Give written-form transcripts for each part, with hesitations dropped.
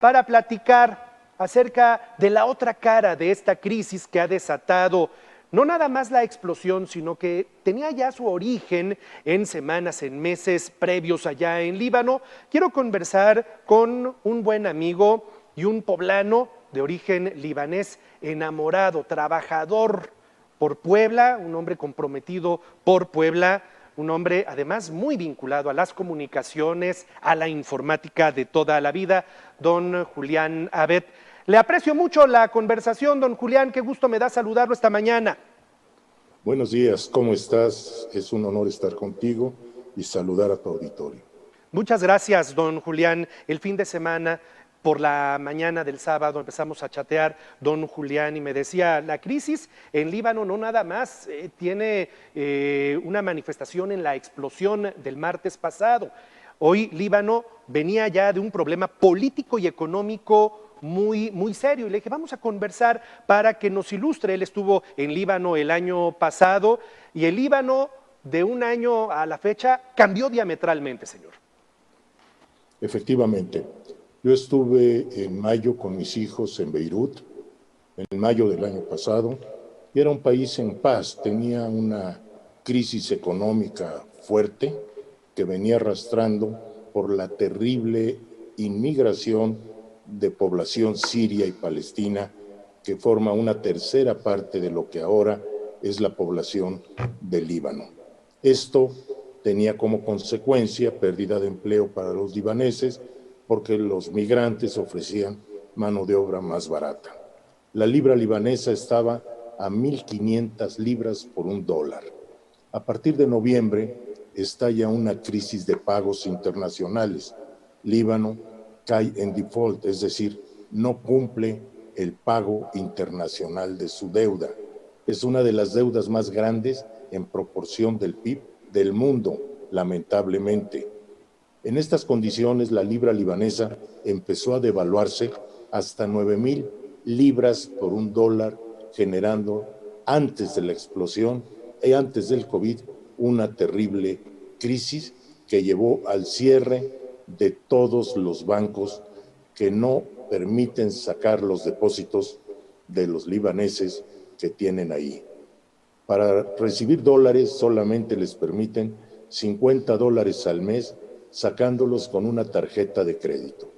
para platicar acerca de la otra cara de esta crisis que ha desatado no nada más la explosión, sino que tenía ya su origen en semanas, en meses previos allá en Líbano. Quiero conversar con un buen amigo y un poblano de origen libanés, enamorado, trabajador por Puebla, un hombre comprometido por Puebla, un hombre además muy vinculado a las comunicaciones, a la informática de toda la vida, don Julián Abet. Le aprecio mucho la conversación, don Julián, qué gusto me da saludarlo esta mañana. Buenos días, ¿cómo estás? Es un honor estar contigo y saludar a tu auditorio. Muchas gracias, don Julián. El fin de semana, por la mañana del sábado, empezamos a chatear, don Julián, y me decía, la crisis en Líbano no nada más tiene una manifestación en la explosión del martes pasado. Hoy Líbano venía ya de un problema político y económico muy serio. Y le dije, vamos a conversar para que nos ilustre. Él estuvo en Líbano el año pasado y el Líbano de un año a la fecha cambió diametralmente, señor. Efectivamente, yo estuve en mayo con mis hijos en Beirut, en mayo del año pasado, y era un país en paz. Tenía una crisis económica fuerte que venía arrastrando por la terrible inmigración de población siria y palestina que forma una tercera parte de lo que ahora es la población del Líbano. Esto tenía como consecuencia pérdida de empleo para los libaneses porque los migrantes ofrecían mano de obra más barata. La libra libanesa estaba a 1.500 libras por $1. A partir de noviembre estalla una crisis de pagos internacionales. Líbano cae en default, es decir, no cumple el pago internacional de su deuda. Es una de las deudas más grandes en proporción del PIB del mundo, lamentablemente. En estas condiciones, la libra libanesa empezó a devaluarse hasta 9,000 libras por $1, generando antes de la explosión y antes del COVID una terrible crisis que llevó al cierre de todos los bancos que no permiten sacar los depósitos de los libaneses que tienen ahí. Para recibir dólares solamente les permiten $50 al mes, sacándolos con una tarjeta de crédito.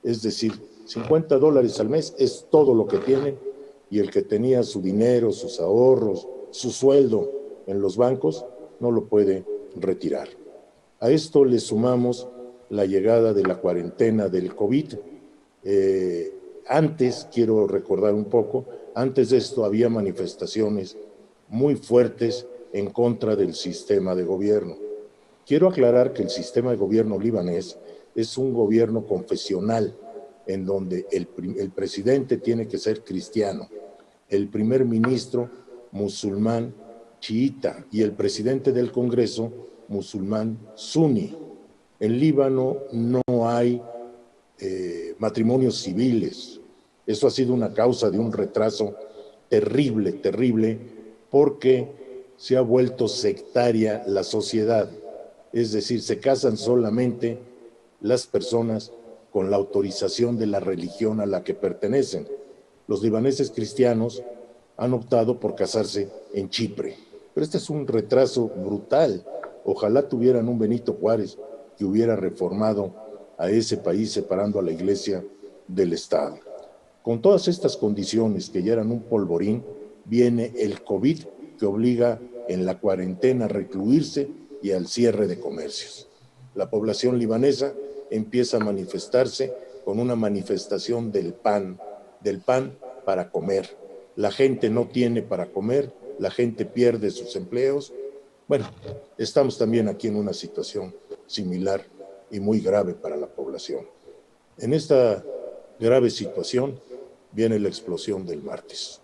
Es decir, $50 al mes es todo lo que tienen, y el que tenía su dinero, sus ahorros, su sueldo en los bancos, no lo puede retirar. A esto le sumamos la llegada de la cuarentena del COVID. Antes, quiero recordar un poco, antes de esto había manifestaciones muy fuertes en contra del sistema de gobierno. Quiero aclarar que el sistema de gobierno libanés es un gobierno confesional, en donde el presidente tiene que ser cristiano, el primer ministro musulmán chiita y el presidente del Congreso musulmán suní. En Líbano no hay matrimonios civiles. Eso ha sido una causa de un retraso terrible, porque se ha vuelto sectaria la sociedad. Es decir, se casan solamente las personas con la autorización de la religión a la que pertenecen. Los libaneses cristianos han optado por casarse en Chipre. Pero este es un retraso brutal. Ojalá tuvieran un Benito Juárez que hubiera reformado a ese país separando a la iglesia del Estado. Con todas estas condiciones que ya eran un polvorín, viene el COVID que obliga en la cuarentena a recluirse y al cierre de comercios. La población libanesa empieza a manifestarse con una manifestación del pan para comer. La gente no tiene para comer, la gente pierde sus empleos. Bueno, estamos también aquí en una situación similar y muy grave para la población. En esta grave situación viene la explosión del martes.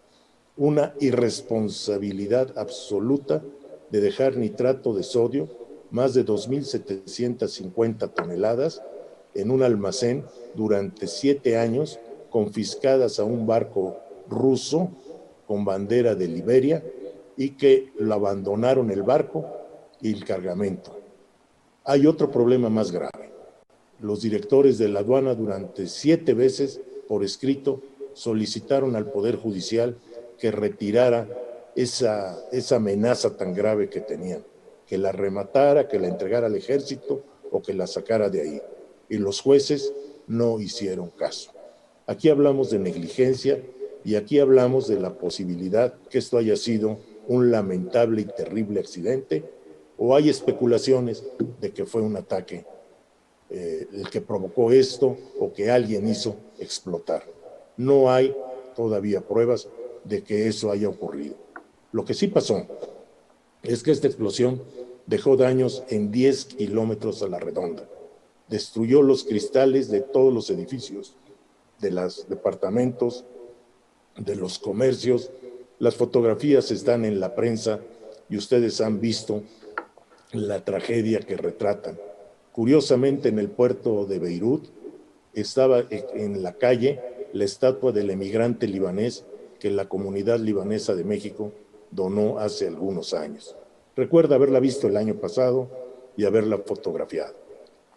Una irresponsabilidad absoluta de dejar nitrato de sodio, más de 2.750 toneladas, en un almacén durante 7 años, confiscadas a un barco ruso con bandera de Liberia, y que lo abandonaron el barco y el cargamento. Hay otro problema más grave. Los directores de la aduana durante 7 veces por escrito solicitaron al Poder Judicial que retirara esa amenaza tan grave que tenían, que la rematara, que la entregara al ejército o que la sacara de ahí. Y los jueces no hicieron caso. Aquí hablamos de negligencia y aquí hablamos de la posibilidad que esto haya sido un lamentable y terrible accidente, o hay especulaciones de que fue un ataque el que provocó esto o que alguien hizo explotar. No hay todavía pruebas de que eso haya ocurrido. Lo que sí pasó es que esta explosión dejó daños en 10 kilómetros a la redonda. Destruyó los cristales de todos los edificios, de los departamentos, de los comercios. Las fotografías están en la prensa y ustedes han visto la tragedia que retratan. Curiosamente, en el puerto de Beirut estaba en la calle la estatua del emigrante libanés que la comunidad libanesa de México donó hace algunos años. Recuerda haberla visto el año pasado y haberla fotografiado.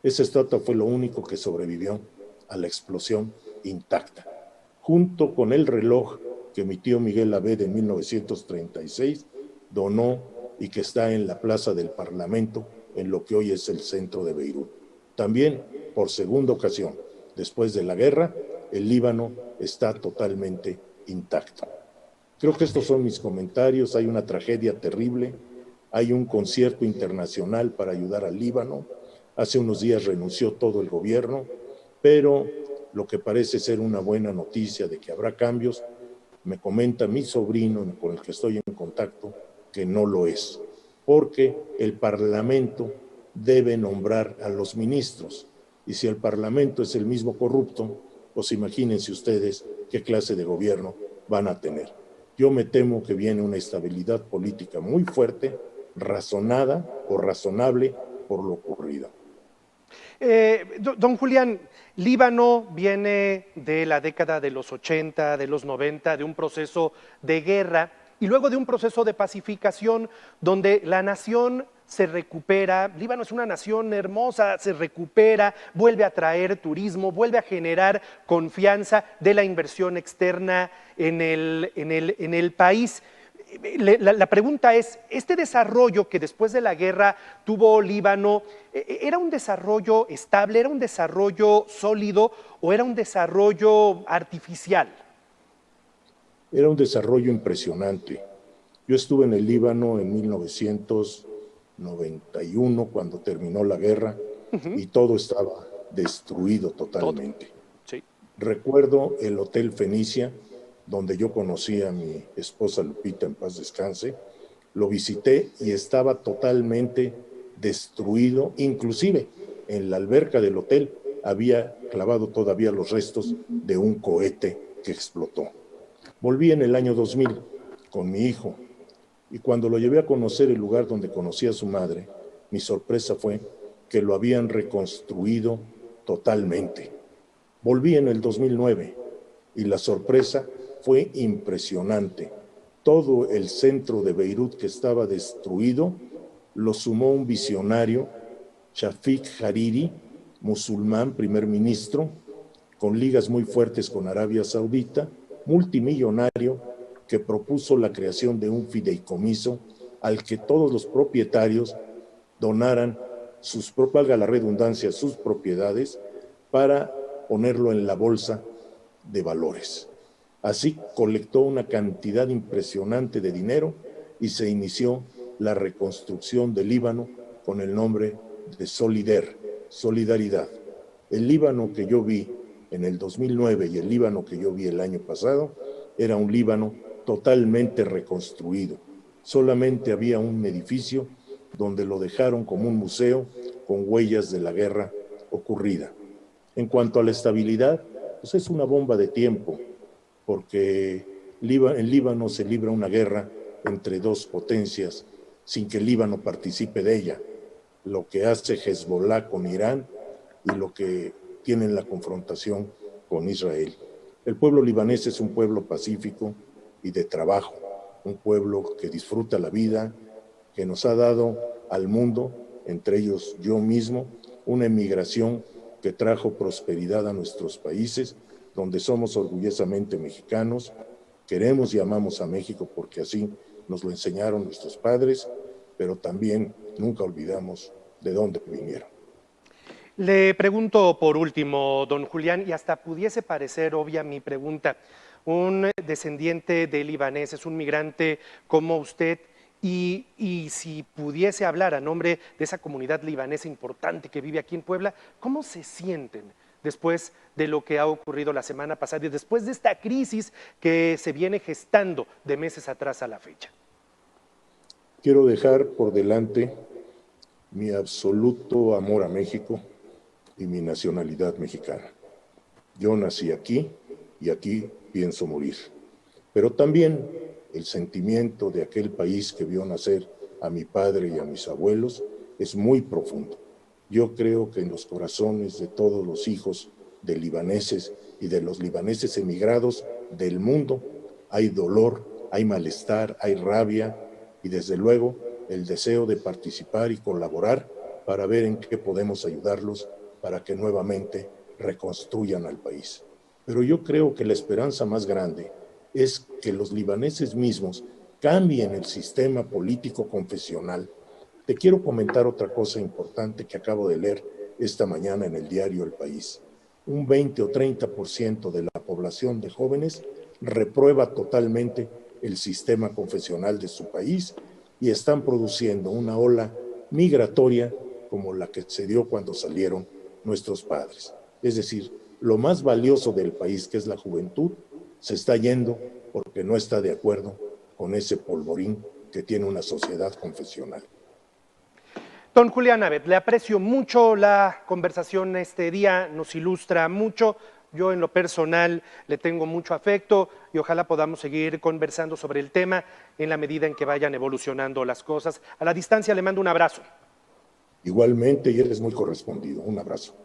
Esa estatua fue lo único que sobrevivió a la explosión intacta, junto con el reloj que mi tío Miguel Abed en 1936 donó y que está en la plaza del Parlamento, en lo que hoy es el centro de Beirut. También, por segunda ocasión, después de la guerra, el Líbano está totalmente intacto. Creo que estos son mis comentarios. Hay una tragedia terrible, hay un concierto internacional para ayudar al Líbano. Hace unos días renunció todo el gobierno, pero lo que parece ser una buena noticia de que habrá cambios, me comenta mi sobrino con el que estoy en contacto, que no lo es, porque el Parlamento debe nombrar a los ministros, y si el Parlamento es el mismo corrupto, pues imagínense ustedes qué clase de gobierno van a tener. Yo me temo que viene una estabilidad política muy fuerte, razonada o razonable por lo ocurrido. Don Julián, Líbano viene de la década de los 80, de los 90, de un proceso de guerra y luego de un proceso de pacificación donde la nación se recupera. Líbano es una nación hermosa, se recupera, vuelve a traer turismo, vuelve a generar confianza de la inversión externa en el país. La pregunta es, ¿este desarrollo que después de la guerra tuvo Líbano, era un desarrollo estable, era un desarrollo sólido o era un desarrollo artificial? Era un desarrollo impresionante. Yo estuve en el Líbano en 1991 cuando terminó la guerra y todo estaba destruido totalmente. Todo. Sí. Recuerdo el Hotel Fenicia, donde yo conocí a mi esposa Lupita, en paz descanse. Lo visité y estaba totalmente destruido, inclusive en la alberca del hotel había clavado todavía los restos de un cohete que explotó. Volví en el año 2000 con mi hijo y cuando lo llevé a conocer el lugar donde conocí a su madre, mi sorpresa fue que lo habían reconstruido totalmente. Volví en el 2009 y la sorpresa fue impresionante. Todo el centro de Beirut que estaba destruido lo sumó un visionario, Shafik Hariri, musulmán, primer ministro, con ligas muy fuertes con Arabia Saudita, multimillonario, que propuso la creación de un fideicomiso al que todos los propietarios donaran valga la redundancia, sus propiedades para ponerlo en la bolsa de valores. Así colectó una cantidad impresionante de dinero y se inició la reconstrucción del Líbano con el nombre de Solidaridad. El Líbano que yo vi en el 2009 y el Líbano que yo vi el año pasado era un Líbano totalmente reconstruido. Solamente había un edificio donde lo dejaron como un museo con huellas de la guerra ocurrida. En cuanto a la estabilidad, pues es una bomba de tiempo, porque en Líbano se libra una guerra entre dos potencias sin que el Líbano participe de ella. Lo que hace Hezbollah con Irán y lo que tiene la confrontación con Israel. El pueblo libanés es un pueblo pacífico y de trabajo, un pueblo que disfruta la vida, que nos ha dado al mundo, entre ellos yo mismo, una emigración que trajo prosperidad a nuestros países, donde somos orgullosamente mexicanos, queremos y amamos a México porque así nos lo enseñaron nuestros padres, pero también nunca olvidamos de dónde vinieron. Le pregunto por último, don Julián, y hasta pudiese parecer obvia mi pregunta, un descendiente de libaneses, un migrante como usted, y si pudiese hablar a nombre de esa comunidad libanesa importante que vive aquí en Puebla, ¿cómo se sienten después de lo que ha ocurrido la semana pasada y después de esta crisis que se viene gestando de meses atrás a la fecha? Quiero dejar por delante mi absoluto amor a México y mi nacionalidad mexicana. Yo nací aquí y aquí pienso morir. Pero también el sentimiento de aquel país que vio nacer a mi padre y a mis abuelos es muy profundo. Yo creo que en los corazones de todos los hijos de libaneses y de los libaneses emigrados del mundo hay dolor, hay malestar, hay rabia y desde luego el deseo de participar y colaborar para ver en qué podemos ayudarlos para que nuevamente reconstruyan al país. Pero yo creo que la esperanza más grande es que los libaneses mismos cambien el sistema político confesional. Te quiero comentar otra cosa importante que acabo de leer esta mañana en el diario El País. Un 20 o 30% de la población de jóvenes reprueba totalmente el sistema confesional de su país y están produciendo una ola migratoria como la que se dio cuando salieron nuestros padres. Es decir, lo más valioso del país, que es la juventud, se está yendo porque no está de acuerdo con ese polvorín que tiene una sociedad confesional. Don Julián Abet, le aprecio mucho la conversación este día, nos ilustra mucho. Yo en lo personal le tengo mucho afecto y ojalá podamos seguir conversando sobre el tema en la medida en que vayan evolucionando las cosas. A la distancia le mando un abrazo. Igualmente, y eres muy correspondido. Un abrazo.